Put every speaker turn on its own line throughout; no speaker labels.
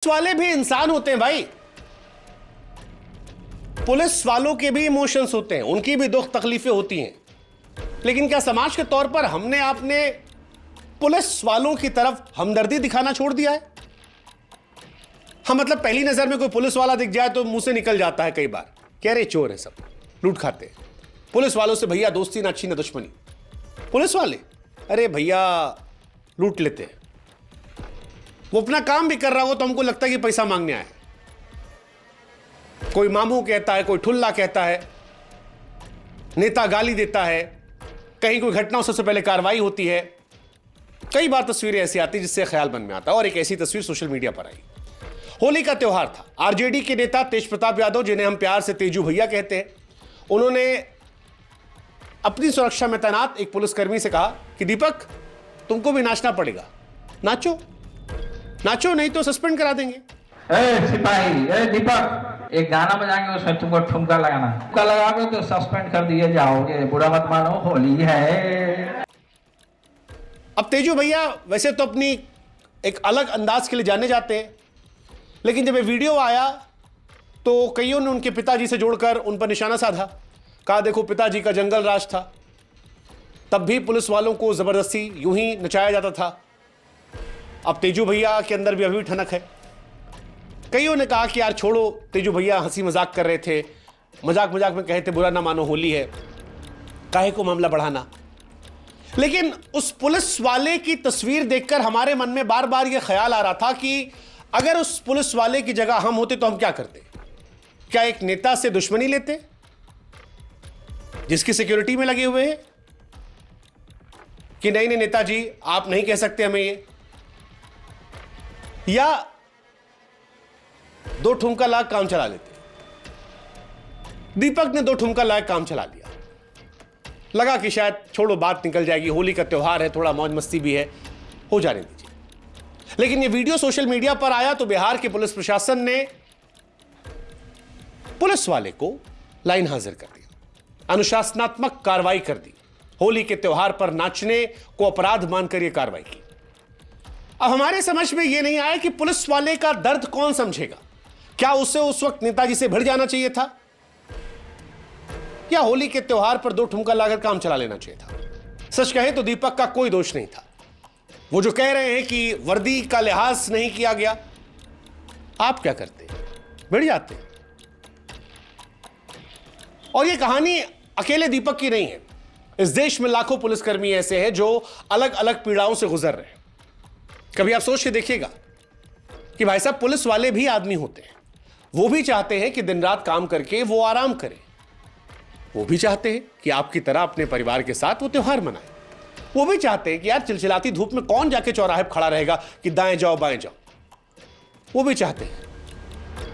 वाले भी इंसान होते हैं भाई, पुलिस वालों के भी इमोशंस होते हैं, उनकी भी दुख तकलीफें होती हैं। लेकिन क्या समाज के तौर पर हमने आपने पुलिस वालों की तरफ हमदर्दी दिखाना छोड़ दिया है? हाँ, मतलब पहली नजर में कोई पुलिस वाला दिख जाए तो मुंह से निकल जाता है कई बार, कह रहे चोर है, सब लूट खाते हैं। पुलिस वालों से भैया दोस्ती ना अच्छी ना दुश्मनी। पुलिस वाले अरे भैया लूट लेते हैं, वो अपना काम भी कर रहा हो तो हमको लगता है कि पैसा मांगने आया है। कोई मामू कहता है, कोई ठुल्ला कहता है, नेता गाली देता है, कहीं कोई घटना हो सबसे पहले कार्रवाई होती है। कई बार तस्वीरें ऐसी आती जिससे ख्याल मन में आता है, और एक ऐसी तस्वीर सोशल मीडिया पर आई। होली का त्योहार था। आरजेडी के नेता तेज प्रताप यादव, जिन्हें हम प्यार से तेजू भैया कहते हैं, उन्होंने अपनी सुरक्षा में तैनात एक पुलिसकर्मी से कहा कि दीपक तुमको भी नाचना पड़ेगा, नाचो नाचो नहीं तो सस्पेंड करा देंगे।
सिपाही दीपक एक गाना बजाएंगे, उसमें तुमको ठुमका लगाना, ठुमका लगाओगे तो सस्पेंड कर दिए जाओगे, बुरा मत मानो, होली है।
अब तेजू भैया वैसे तो अपनी एक अलग अंदाज के लिए जाने जाते हैं, लेकिन जब ये वीडियो आया तो कईयों ने उनके पिताजी से जोड़कर उन पर निशाना साधा, कहा देखो पिताजी का जंगल राज था, तब भी पुलिस वालों को जबरदस्ती यूं ही नचाया जाता था। अब तेजू भैया के अंदर भी अभी ठनक है। कईयों ने कहा कि यार छोड़ो, तेजू भैया हंसी मजाक कर रहे थे, मजाक मजाक में कहे थे बुरा ना मानो होली है, काहे को मामला बढ़ाना। लेकिन उस पुलिस वाले की तस्वीर देखकर हमारे मन में बार बार यह ख्याल आ रहा था कि अगर उस पुलिस वाले की जगह हम होते तो हम क्या करते? क्या एक नेता से दुश्मनी लेते जिसकी सिक्योरिटी में लगे हुए हैं कि नहीं नहीं नेताजी आप नहीं कह सकते हमें ये, या दो ठुमका लाग काम चला लेते? दीपक ने दो ठुमका लाग काम चला लिया, लगा कि शायद छोड़ो बात निकल जाएगी, होली का त्योहार है, थोड़ा मौज मस्ती भी है, हो जाने दीजिए। लेकिन ये वीडियो सोशल मीडिया पर आया तो बिहार के पुलिस प्रशासन ने पुलिस वाले को लाइन हाजिर कर दिया, अनुशासनात्मक कार्रवाई कर दी, होली के त्योहार पर नाचने को अपराध मानकर यह कार्रवाई की। अब हमारे समझ में यह नहीं आया कि पुलिस वाले का दर्द कौन समझेगा। क्या उसे उस वक्त नेताजी से भिड़ जाना चाहिए था, या होली के त्योहार पर दो ठुमका लाकर काम चला लेना चाहिए था? सच कहे तो दीपक का कोई दोष नहीं था। वो जो कह रहे हैं कि वर्दी का लिहाज नहीं किया गया, आप क्या करते? भिड़ जाते। और ये कहानी अकेले दीपक की नहीं है, इस देश में लाखों पुलिसकर्मी ऐसे हैं जो अलग अलग पीड़ाओं से गुजर रहे हैं। कभी आप सोच के देखिएगा कि भाई साहब पुलिस वाले भी आदमी होते हैं, वो भी चाहते हैं कि दिन रात काम करके वो आराम करें, वो भी चाहते हैं कि आपकी तरह अपने परिवार के साथ वो त्योहार मनाएं, वो भी चाहते हैं कि यार चिलचिलाती धूप में कौन जाके चौराहे पर खड़ा रहेगा कि दाएं जाओ बाएं जाओ। वो भी चाहते हैं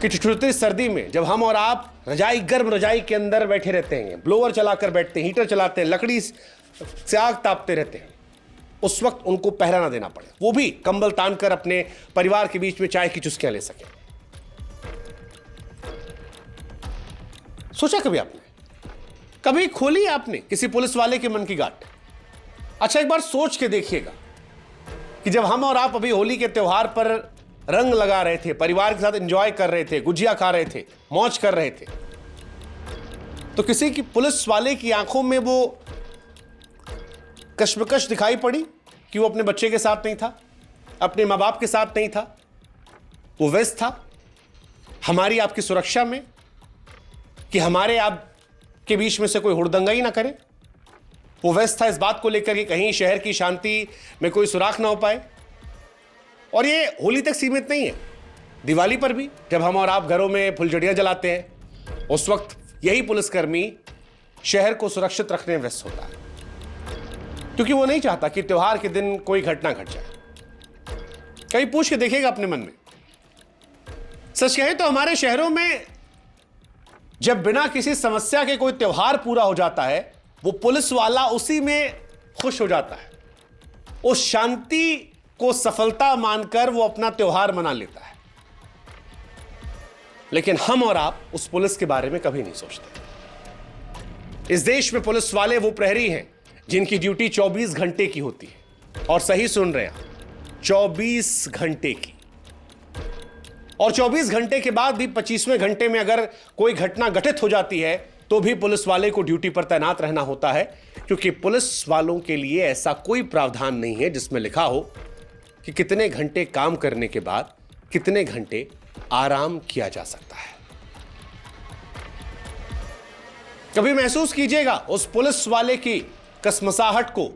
कि ठिठुरती सर्दी में जब हम और आप रजाई, गर्म रजाई के अंदर बैठे रहते हैं, ब्लोअर चलाकर बैठते हैं, हीटर चलाते हैं, लकड़ी से आग तापते रहते हैं, उस वक्त उनको पहरा ना देना पड़े, वो भी कंबल तानकर अपने परिवार के बीच में चाय की चुस्कियां ले सके। सोचा कभी आपने, कभी खोली आपने किसी पुलिस वाले के मन की गांठ? अच्छा एक बार सोच के देखिएगा कि जब हम और आप अभी होली के त्योहार पर रंग लगा रहे थे, परिवार के साथ एंजॉय कर रहे थे, गुजिया खा रहे थे, मौज कर रहे थे, तो किसी की पुलिस वाले की आंखों में वो कश्मकश दिखाई पड़ी कि वो अपने बच्चे के साथ नहीं था, अपने माँ बाप के साथ नहीं था, वो व्यस्त था हमारी आपकी सुरक्षा में कि हमारे आप के बीच में से कोई हुड़दंगा ही ना करे? वो व्यस्त था इस बात को लेकर कि कहीं शहर की शांति में कोई सुराख ना हो पाए। और ये होली तक सीमित नहीं है, दिवाली पर भी जब हम और आप घरों में फुलझड़ियां जलाते हैं, उस वक्त यही पुलिसकर्मी शहर को सुरक्षित रखने में व्यस्त होता है, क्योंकि वो नहीं चाहता कि त्योहार के दिन कोई घटना घट जाए। कहीं पूछ के देखिएगा अपने मन में, सच कहे तो हमारे शहरों में जब बिना किसी समस्या के कोई त्योहार पूरा हो जाता है, वो पुलिस वाला उसी में खुश हो जाता है, उस शांति को सफलता मानकर वो अपना त्योहार मना लेता है। लेकिन हम और आप उस पुलिस के बारे में कभी नहीं सोचते। इस देश में पुलिस वाले वो प्रहरी हैं जिनकी ड्यूटी 24 घंटे की होती है, और सही सुन रहे हैं, 24 घंटे की। और 24 घंटे के बाद भी 25वें घंटे में अगर कोई घटना घटित हो जाती है तो भी पुलिस वाले को ड्यूटी पर तैनात रहना होता है, क्योंकि पुलिस वालों के लिए ऐसा कोई प्रावधान नहीं है जिसमें लिखा हो कि कितने घंटे काम करने के बाद कितने घंटे आराम किया जा सकता है। कभी महसूस कीजिएगा उस पुलिस वाले की कसमसाहट को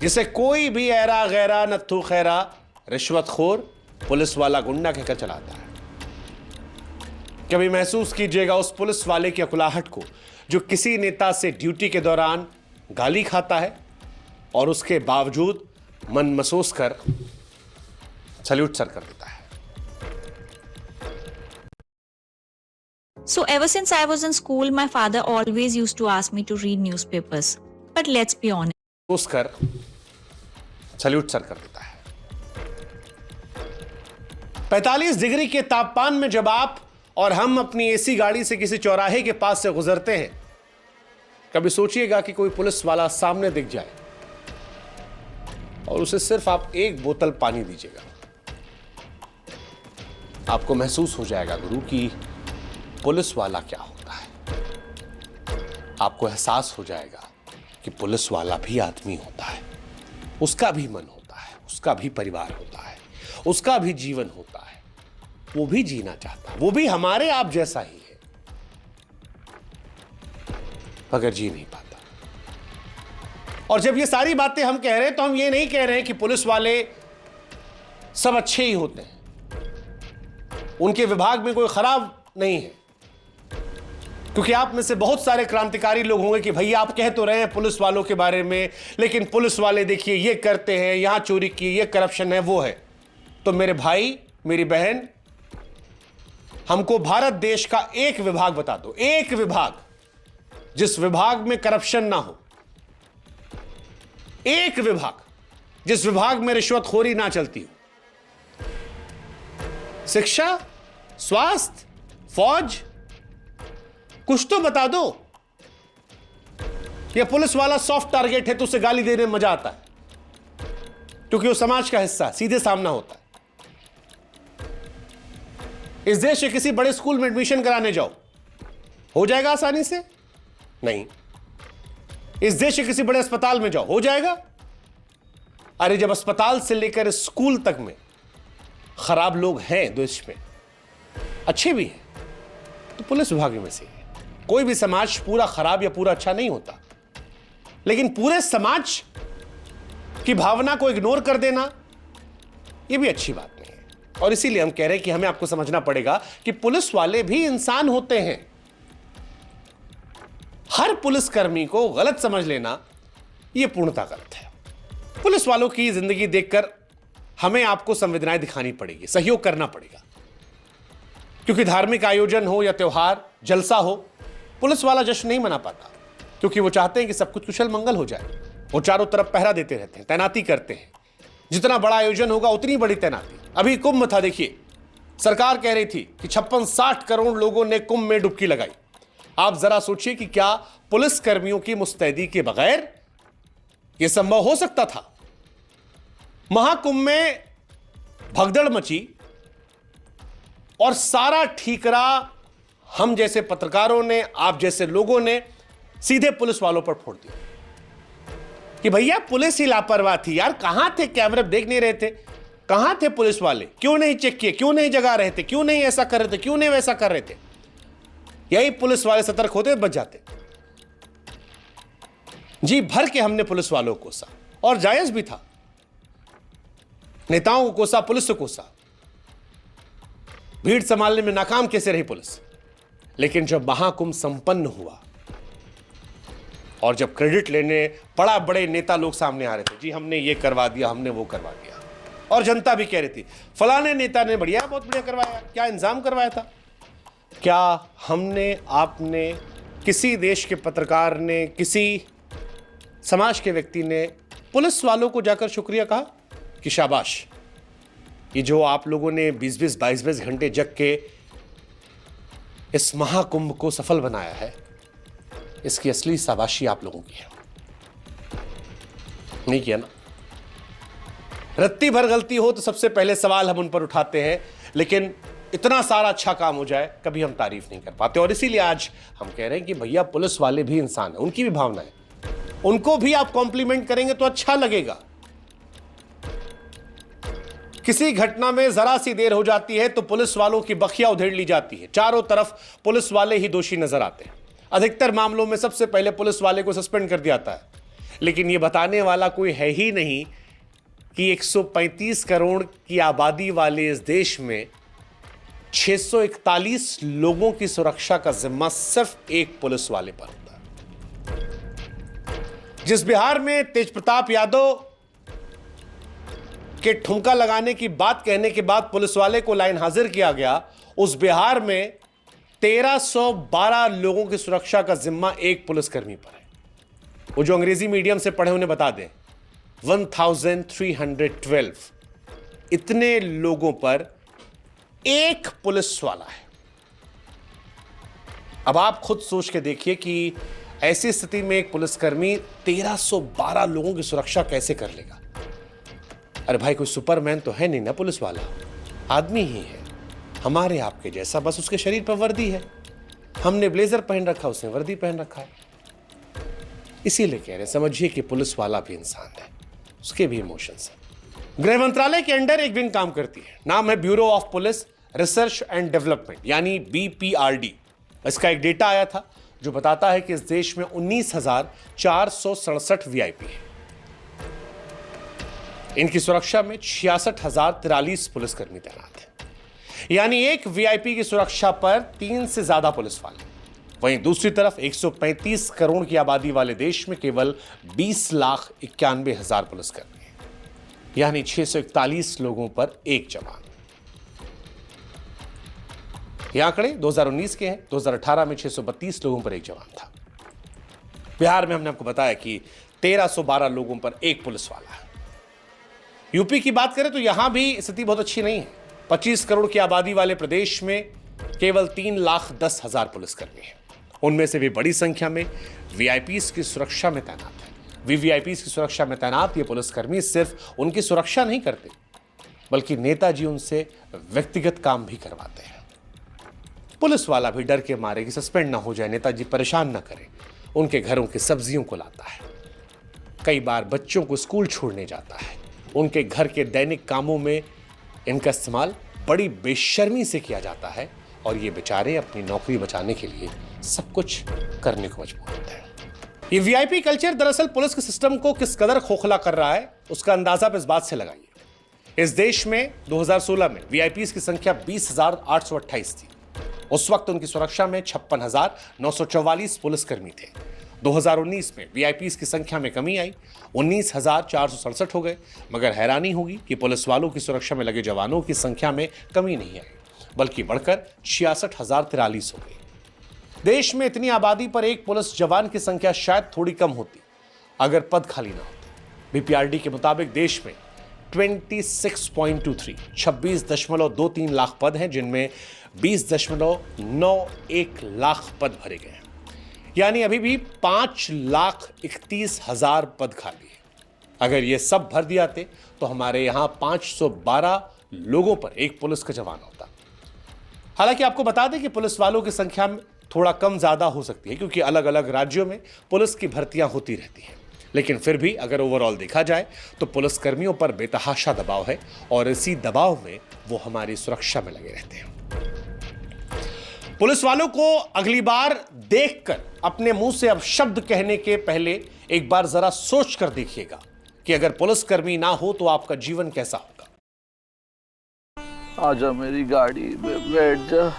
जिसे कोई भी ऐरा गैरा नत्थु खैरा रिश्वतखोर पुलिस वाला गुंडा कहकर चलाता है। कभी महसूस कीजिएगा उस पुलिस वाले की अकुलाहट को जो किसी नेता से ड्यूटी के दौरान गाली खाता है और उसके बावजूद मन महसूस कर सल्यूट सर कर देता है।
So ever since I was in school, my father always used to ask me to read newspapers. But let's be honest.
उसकर सल्यूट सर कर देता है। 45 डिग्री के तापमान में जब आप और हम अपनी एसी गाड़ी से किसी चौराहे के पास से गुजरते हैं, कभी सोचिएगा कि कोई पुलिस वाला सामने दिख जाए और उसे सिर्फ आप एक बोतल पानी दीजिएगा, आपको महसूस हो जाएगा गुरु कि पुलिस वाला क्या होता है। आपको एहसास हो जाएगा कि पुलिस वाला भी आदमी होता है, उसका भी मन होता है, उसका भी परिवार होता है, उसका भी जीवन होता है, वो भी जीना चाहता है, वो भी हमारे आप जैसा ही है, मगर जी नहीं पाता। और जब ये सारी बातें हम कह रहे हैं तो हम ये नहीं कह रहे हैं कि पुलिस वाले सब अच्छे ही होते हैं, उनके विभाग में कोई खराब नहीं है। क्योंकि आप में से बहुत सारे क्रांतिकारी लोग होंगे कि भैया आप कह तो रहे हैं पुलिस वालों के बारे में, लेकिन पुलिस वाले देखिए ये करते हैं, यहां चोरी की, ये करप्शन है, वो है। तो मेरे भाई मेरी बहन, हमको भारत देश का एक विभाग बता दो, एक विभाग जिस विभाग में करप्शन ना हो, एक विभाग जिस विभाग में रिश्वतखोरी ना चलती हो। शिक्षा, स्वास्थ्य, फौज, कुछ तो बता दो। ये पुलिस वाला सॉफ्ट टारगेट है तो उसे गाली देने में मजा आता है, क्योंकि वो समाज का हिस्सा सीधे सामना होता है। इस देश के किसी बड़े स्कूल में एडमिशन कराने जाओ, हो जाएगा आसानी से? नहीं। इस देश के किसी बड़े अस्पताल में जाओ, हो जाएगा? अरे जब अस्पताल से लेकर स्कूल तक में खराब लोग हैं देश में, अच्छे भी हैं, तो पुलिस विभाग में से है। कोई भी समाज पूरा खराब या पूरा अच्छा नहीं होता, लेकिन पूरे समाज की भावना को इग्नोर कर देना यह भी अच्छी बात नहीं है। और इसीलिए हम कह रहे हैं कि हमें आपको समझना पड़ेगा कि पुलिस वाले भी इंसान होते हैं। हर पुलिसकर्मी को गलत समझ लेना यह पूर्णतः गलत है। पुलिस वालों की जिंदगी देखकर हमें आपको संवेदनाएं दिखानी पड़ेगी, सहयोग करना पड़ेगा, क्योंकि धार्मिक आयोजन हो या त्योहार, जलसा हो, पुलिस वाला जश्न नहीं मना पाता, क्योंकि वो चाहते हैं कि सब कुछ कुशल मंगल हो जाए। वो चारों तरफ पहरा देते रहते हैं, तैनाती करते हैं। जितना बड़ा आयोजन होगा उतनी बड़ी तैनाती। अभी कुंभ था, देखिए सरकार कह रही थी कि 56-60 करोड़ लोगों ने कुंभ में डुबकी लगाई। आप जरा सोचिए कि क्या पुलिस कर्मियों की मुस्तैदी के बगैर यह संभव हो सकता था? महाकुंभ में भगदड़ मची और सारा ठीकरा हम जैसे पत्रकारों ने, आप जैसे लोगों ने सीधे पुलिस वालों पर फोड़ दिया कि भैया पुलिस ही लापरवाह थी यार, कहां थे? कैमरे देख नहीं रहे थे? कहां थे पुलिस वाले? क्यों नहीं चेक किए? क्यों नहीं जगा रहे थे? क्यों नहीं ऐसा कर रहे थे? क्यों नहीं वैसा कर रहे थे? यही पुलिस वाले सतर्क होते बच जाते। जी भर के हमने पुलिस वालों को कोसा, और जायज भी था। नेताओं को कोसा, पुलिस को कोसा। भीड़ संभालने में नाकाम कैसे रही पुलिस? लेकिन जब महाकुंभ संपन्न हुआ और जब क्रेडिट लेने बड़ा बड़े नेता लोग सामने आ रहे थे, जी हमने ये करवा दिया, हमने वो करवा दिया, और जनता भी कह रही थी फलाने नेता ने बढ़िया, बहुत बढ़िया करवाया, क्या इंतजाम करवाया था? क्या हमने, आपने, किसी देश के पत्रकार ने, किसी समाज के व्यक्ति ने पुलिस वालों को जाकर शुक्रिया कहा कि शाबाश, ये जो आप लोगों ने 20-20, 22-22 घंटे जग के इस महाकुंभ को सफल बनाया है, इसकी असली शाबाशी आप लोगों की है? नहीं किया ना। रत्ती भर गलती हो तो सबसे पहले सवाल हम उन पर उठाते हैं, लेकिन इतना सारा अच्छा काम हो जाए, कभी हम तारीफ नहीं कर पाते। और इसीलिए आज हम कह रहे हैं कि भैया पुलिस वाले भी इंसान हैं, उनकी भी भावना है, उनको भी आप कॉम्प्लीमेंट करेंगे तो अच्छा लगेगा। किसी घटना में जरा सी देर हो जाती है तो पुलिस वालों की बखिया उधेड़ ली जाती है, चारों तरफ पुलिस वाले ही दोषी नजर आते हैं। अधिकतर मामलों में सबसे पहले पुलिस वाले को सस्पेंड कर दिया जाता है, लेकिन यह बताने वाला कोई है ही नहीं कि 135 करोड़ की आबादी वाले इस देश में 641 लोगों की सुरक्षा का जिम्मा सिर्फ एक पुलिस वाले पर होता है। जिस बिहार में तेजप्रताप यादव के ठुमका लगाने की बात कहने के बाद पुलिस वाले को लाइन हाजिर किया गया, उस बिहार में 1312 लोगों की सुरक्षा का जिम्मा एक पुलिसकर्मी पर है। वो जो अंग्रेजी मीडियम से पढ़े उन्हें बता दें, 1312 इतने लोगों पर एक पुलिस वाला है। अब आप खुद सोच के देखिए कि ऐसी स्थिति में एक पुलिसकर्मी 1312 लोगों की सुरक्षा कैसे कर लेगा। अरे भाई, कोई सुपरमैन तो है नहीं ना पुलिस वाला, आदमी ही है हमारे आपके जैसा, बस उसके शरीर पर वर्दी है। हमने ब्लेजर पहन रखा, उसने वर्दी पहन रखा है। इसीलिए कह रहे, समझिए कि पुलिस वाला भी इंसान है, उसके भी इमोशंस हैं। गृह मंत्रालय के अंडर एक विंग काम करती है, नाम है bureau of police research and development, यानी BPRD। इसका एक डेटा आया था जो बताता है कि इस देश में 19,467 VIP है। इनकी सुरक्षा में 66,043 पुलिसकर्मी तैनात हैं, यानी एक VIP की सुरक्षा पर 3 से ज्यादा पुलिस वाले। वहीं दूसरी तरफ 135 करोड़ की आबादी वाले देश में केवल 20,91,000 पुलिसकर्मी हैं, यानी 641 लोगों पर एक जवान। ये आंकड़े 2019 के हैं। 2018 में 632 लोगों पर एक जवान था। बिहार में हमने आपको बताया कि 1312 लोगों पर एक पुलिस वाला है। यूपी की बात करें तो यहां भी स्थिति बहुत अच्छी नहीं है। 25 करोड़ की आबादी वाले प्रदेश में केवल 3,10,000 पुलिसकर्मी हैं। उनमें से भी बड़ी संख्या में VIPs की सुरक्षा में तैनात है। VVIPs की सुरक्षा में तैनात ये पुलिसकर्मी सिर्फ उनकी सुरक्षा नहीं करते, बल्कि नेताजी उनसे व्यक्तिगत काम भी करवाते हैं। पुलिस वाला भी डर के मारे कि सस्पेंड ना हो जाए, नेताजी परेशान ना करें, उनके घरों की सब्जियों को लाता है। कई बार बच्चों को स्कूल छोड़ने जाता है। उनके घर के दैनिक कामों में इनका इस्तेमाल बड़ी बेशर्मी से किया जाता है और ये बेचारे अपनी नौकरी बचाने के लिए सब कुछ करने को मजबूर होते हैं। ये VIP कल्चर दरअसल पुलिस के सिस्टम को किस कदर खोखला कर रहा है, उसका अंदाजा आप इस बात से लगाइए। इस देश में 2016 में VIPs की संख्या 20,828 थी। उस वक्त उनकी सुरक्षा में 56,944 पुलिसकर्मी थे। 2019 में VIPs की संख्या में कमी आई, 19,467 हो गए। मगर हैरानी होगी कि पुलिस वालों की सुरक्षा में लगे जवानों की संख्या में कमी नहीं आई, बल्कि बढ़कर 66,043 हो गई। देश में इतनी आबादी पर एक पुलिस जवान की संख्या शायद थोड़ी कम होती अगर पद खाली ना होते। BPRD के मुताबिक देश में 26.23 लाख पद हैं, जिनमें 20.91 लाख पद भरे गए हैं, यानी अभी भी 5,31,000 पद खाली है। अगर ये सब भर दिए जाते तो हमारे यहां 512 लोगों पर एक पुलिस का जवान होता। हालांकि आपको बता दें कि पुलिस वालों की संख्या में थोड़ा कम ज्यादा हो सकती है, क्योंकि अलग अलग राज्यों में पुलिस की भर्तियां होती रहती हैं। लेकिन फिर भी अगर ओवरऑल देखा जाए तो पुलिसकर्मियों पर बेतहाशा दबाव है और इसी दबाव में वो हमारी सुरक्षा में लगे रहते हैं। पुलिस वालों को अगली बार देखकर अपने मुंह से अब शब्द कहने के पहले एक बार जरा सोच कर देखिएगा कि अगर पुलिसकर्मी ना हो तो आपका जीवन कैसा होगा।
आजा मेरी गाड़ी में बैठ जा।